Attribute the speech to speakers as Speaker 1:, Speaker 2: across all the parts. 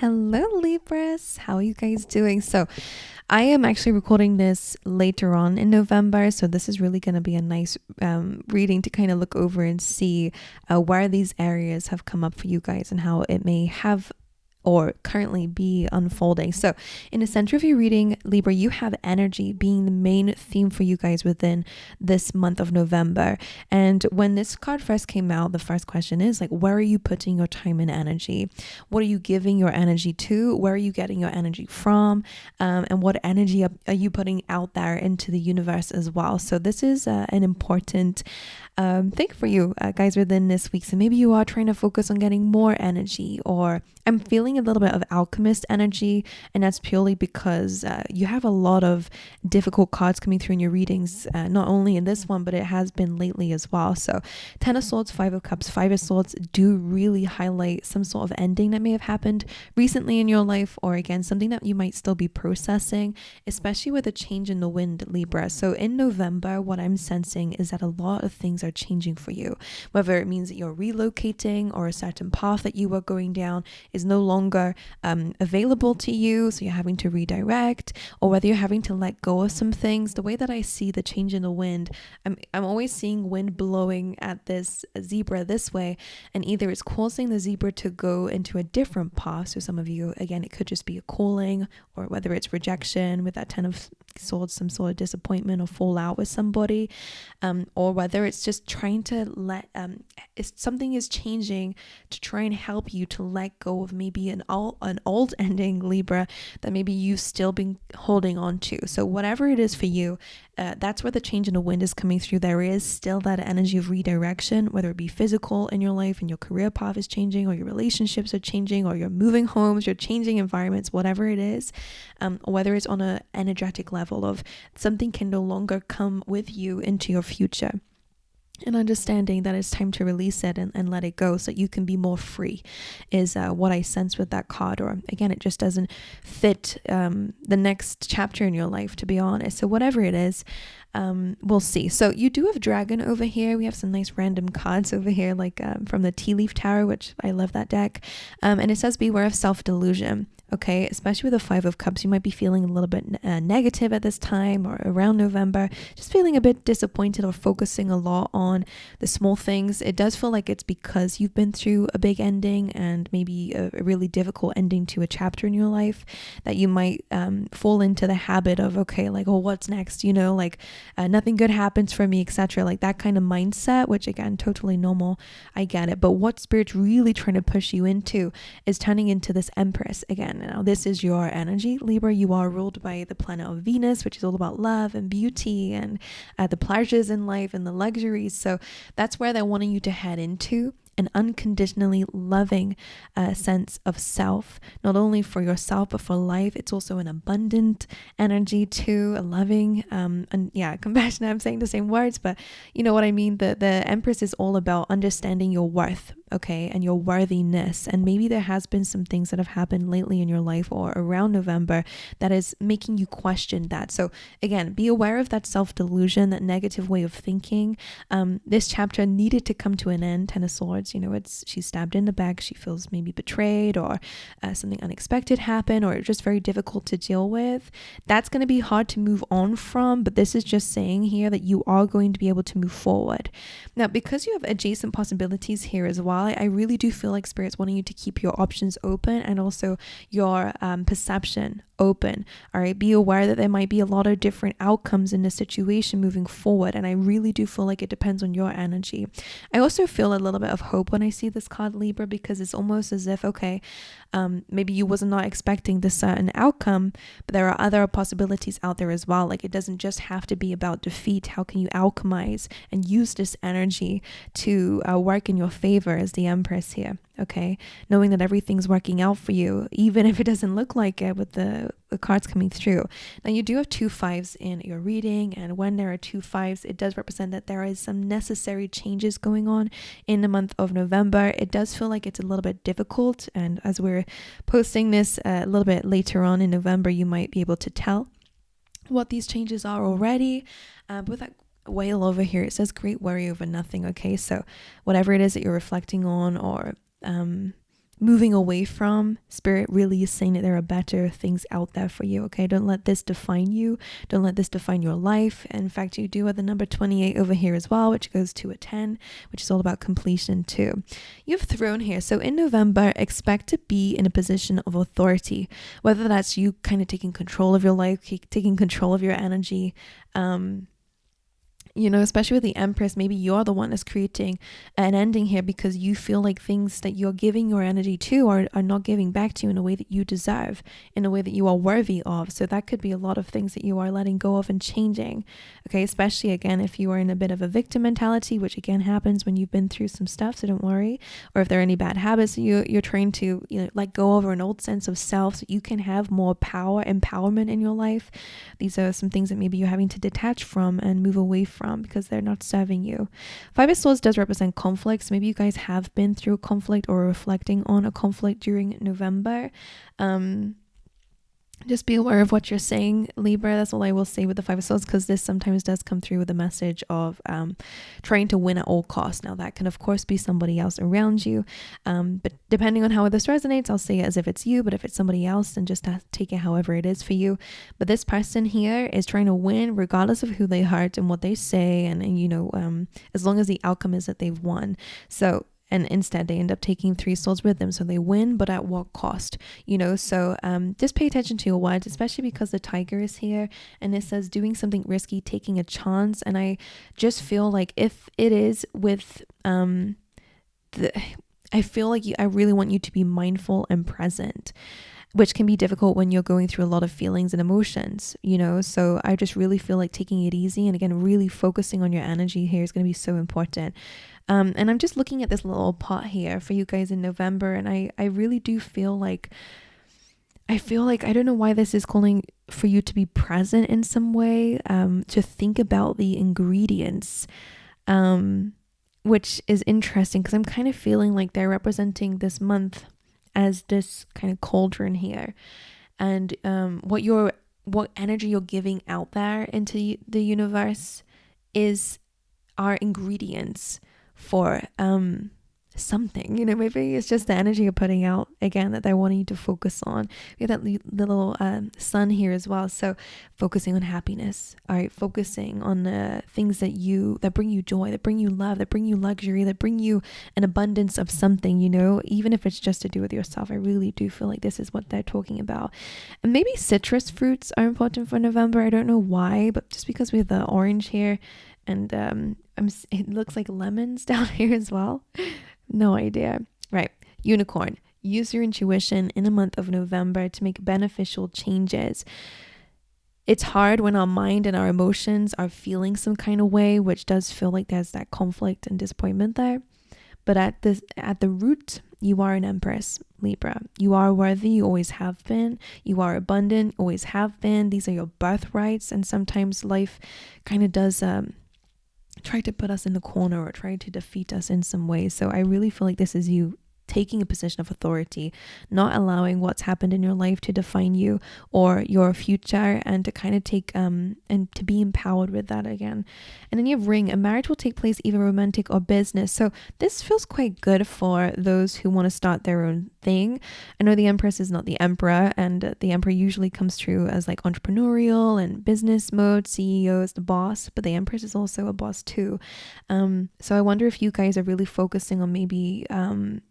Speaker 1: Hello, Libras. How are you guys doing? So, I am actually recording this later on in November. So, this is really going to be a nice reading to kind of look over and see where these areas have come up for you guys and how it may have or currently be unfolding. So in the center of your reading, Libra, you have energy being the main theme for you guys within this month of November. And when this card first came out, the first question is like, where are you putting your time and energy? What are you giving your energy to? Where are you getting your energy from? And what energy are you putting out there into the universe as well? So this is an important thing for you guys within this week. So maybe you are trying to focus on getting more energy, or I'm feeling a little bit of alchemist energy, and that's purely because you have a lot of difficult cards coming through in your readings, not only in this one, but it has been lately as well. So Ten of Swords, Five of Cups, Five of Swords do really highlight some sort of ending that may have happened recently in your life, or again, something that you might still be processing, especially with a change in the wind, Libra. So in November, what I'm sensing is that a lot of things are changing for you, whether it means that you're relocating or a certain path that you were going down is no longer available to you, so you're having to redirect, or whether you're having to let go of some things. The way that I see the change in the wind, I'm always seeing wind blowing at this zebra this way, and either it's causing the zebra to go into a different path. So some of you, again, it could just be a calling, or whether it's rejection with that Ten of Swords, some sort of disappointment or fallout with somebody, or whether it's just trying to let if something is changing to try and help you to let go of maybe an old ending, Libra, that maybe you've still been holding on to. So whatever it is for you, that's where the change in the wind is coming through. There is still that energy of redirection, whether it be physical in your life and your career path is changing, or your relationships are changing, or you're moving homes, you're changing environments, whatever it is, or whether it's on an energetic level of something can no longer come with you into your future. And understanding that it's time to release it and let it go so that you can be more free is what I sense with that card. Or again, it just doesn't fit the next chapter in your life, to be honest. So whatever it is, we'll see. So you do have Dragon over here. We have some nice random cards over here, like from the Tea Leaf Tower, which I love that deck. And it says beware of self-delusion. Okay, especially with the Five of Cups, you might be feeling a little bit negative at this time or around November, just feeling a bit disappointed or focusing a lot on the small things. It does feel like it's because you've been through a big ending and maybe a really difficult ending to a chapter in your life that you might fall into the habit of, okay, like, oh, what's next? You know, like nothing good happens for me, etc. Like that kind of mindset, which again, totally normal. I get it. But what Spirit's really trying to push you into is turning into this Empress again. Now, this is your energy, Libra. You are ruled by the planet of Venus, which is all about love and beauty and the pleasures in life and the luxuries. So that's where they're wanting you to head into an unconditionally loving sense of self, not only for yourself, but for life. It's also an abundant energy too, a loving, and yeah, compassionate. I'm saying the same words, but you know what I mean? The Empress is all about understanding your worth, okay, and your worthiness. And maybe there has been some things that have happened lately in your life or around November that is making you question that. So again, be aware of that self-delusion, that negative way of thinking. This chapter needed to come to an end. Ten of Swords, you know, she's stabbed in the back. She feels maybe betrayed, or something unexpected happened, or just very difficult to deal with. That's going to be hard to move on from, but this is just saying here that you are going to be able to move forward. Now, because you have adjacent possibilities here as well, I really do feel like Spirit's wanting you to keep your options open and also your perception open. All right, be aware that there might be a lot of different outcomes in the situation moving forward, and I really do feel like it depends on your energy. I also feel a little bit of hope when I see this card, Libra, because it's almost as if, okay, maybe you was not expecting this certain outcome, but there are other possibilities out there as well. Like it doesn't just have to be about defeat. How can you alchemize and use this energy to work in your favor as the Empress here? Okay, knowing that everything's working out for you, even if it doesn't look like it with the cards coming through. Now, you do have 2 5s in your reading, and when there are 2 5s, it does represent that there is some necessary changes going on in the month of November. It does feel like it's a little bit difficult, and as we're posting this a little bit later on in November, you might be able to tell what these changes are already. But with that whale over here, it says great worry over nothing. Okay, so whatever it is that you're reflecting on or moving away from. Spirit really is saying that there are better things out there for you. Okay, don't let this define you. Don't let this define your life. In fact, you do have the number 28 over here as well, which goes to a 10, which is all about completion too. You have Throne here. So in November, expect to be in a position of authority, whether that's you kind of taking control of your life, taking control of your energy, you know, especially with the Empress, maybe you're the one that's creating an ending here because you feel like things that you're giving your energy to are not giving back to you in a way that you deserve, in a way that you are worthy of. So that could be a lot of things that you are letting go of and changing. Okay, especially again, if you are in a bit of a victim mentality, which again happens when you've been through some stuff, so don't worry. Or if there are any bad habits that you're trying to, you know, let go of, or an old sense of self so you can have more power, empowerment in your life. These are some things that maybe you're having to detach from and move away from because they're not serving you. Five of Swords does represent conflicts. Maybe you guys have been through a conflict or reflecting on a conflict during November. Just be aware of what you're saying, Libra. That's all I will say with the Five of Swords, because this sometimes does come through with a message of trying to win at all costs. Now, that can, of course, be somebody else around you. But depending on how this resonates, I'll say it as if it's you. But if it's somebody else, then just take it however it is for you. But this person here is trying to win regardless of who they hurt and what they say. And you know, as long as the outcome is that they've won. So, and instead they end up taking 3 swords with them. So they win, but at what cost? You know, so just pay attention to your words, especially because the tiger is here and it says doing something risky, taking a chance. And I just feel like if it is with I feel like I really want you to be mindful and present, which can be difficult when you're going through a lot of feelings and emotions, you know. So I just really feel like taking it easy and again, really focusing on your energy here is going to be so important. And I'm just looking at this little pot here for you guys in November. And I really do feel like, I don't know why this is calling for you to be present in some way, to think about the ingredients, which is interesting because I'm kind of feeling like they're representing this month as this kind of cauldron here. And what energy you're giving out there into the universe are ingredients for something, you know. Maybe it's just the energy you're putting out again that they're wanting you to focus on. We have that little sun here as well, so focusing on happiness. All right, focusing on the things that bring you joy, that bring you love, that bring you luxury, that bring you an abundance of something, you know, even if it's just to do with yourself. I really do feel like this is what they're talking about. And maybe citrus fruits are important for November. I don't know why, but just because we have the orange here and it looks like lemons down here as well. No idea. Right. Unicorn. Use your intuition in the month of November to make beneficial changes. It's hard when our mind and our emotions are feeling some kind of way, which does feel like there's that conflict and disappointment there. But at the root, you are an Empress, Libra. You are worthy, you always have been. You are abundant, always have been. These are your birthrights. And sometimes life kind of does try to put us in the corner or try to defeat us in some way. So I really feel like this is you taking a position of authority, not allowing what's happened in your life to define you or your future, and to kind of take and to be empowered with that again. And then you have Ring. A marriage will take place either romantic or business. So this feels quite good for those who want to start their own thing. I know the Empress is not the Emperor, and the Emperor usually comes through as like entrepreneurial and business mode. CEO is the boss, but the Empress is also a boss too. So I wonder if you guys are really focusing on maybe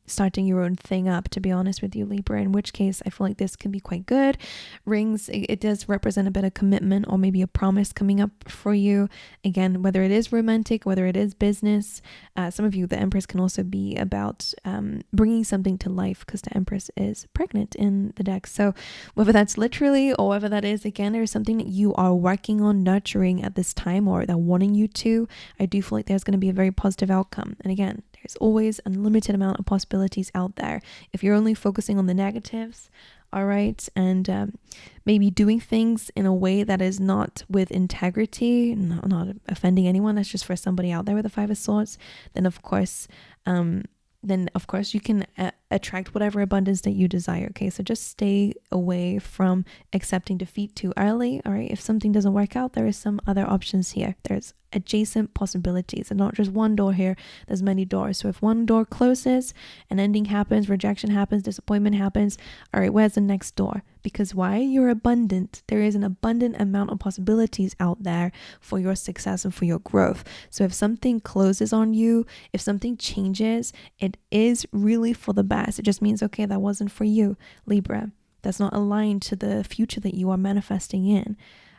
Speaker 1: starting your own thing up, to be honest with you, Libra, in which case I feel like this can be quite good. Rings, it does represent a bit of commitment or maybe a promise coming up for you. Again, whether it is romantic, whether it is business, some of you, the Empress can also be about bringing something to life, because the Empress is pregnant in the deck. So whether that's literally or whether that is, again, there's something that you are working on nurturing at this time, or they're wanting you to, I do feel like there's going to be a very positive outcome. And again, there's always an unlimited amount of possibilities out there. If you're only focusing on the negatives, all right, and maybe doing things in a way that is not with integrity, not offending anyone, that's just for somebody out there with the Five of Swords, then of course you can attract whatever abundance that you desire. Okay, so just stay away from accepting defeat too early. All right, if something doesn't work out, there is some other options here. There's adjacent possibilities, and not just one door here, there's many doors. So if one door closes, an ending happens, rejection happens, disappointment happens, all right, where's the next door? Because why? You're abundant. There is an abundant amount of possibilities out there for your success and for your growth. So if something closes on you, if something changes, it is really for the best. It just means, okay, that wasn't for you, Libra. That's not aligned to the future that you are manifesting in.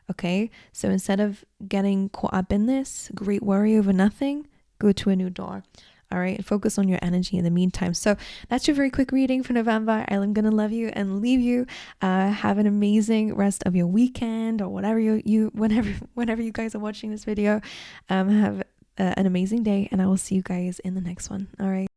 Speaker 1: Okay, so instead of getting caught up in this great worry over nothing, go to a new door. All right, and focus on your energy in the meantime. So that's your very quick reading for November. I'm gonna love you and leave you. Have an amazing rest of your weekend, or whatever whenever you guys are watching this video. Have an amazing day, and I will see you guys in the next one. All right.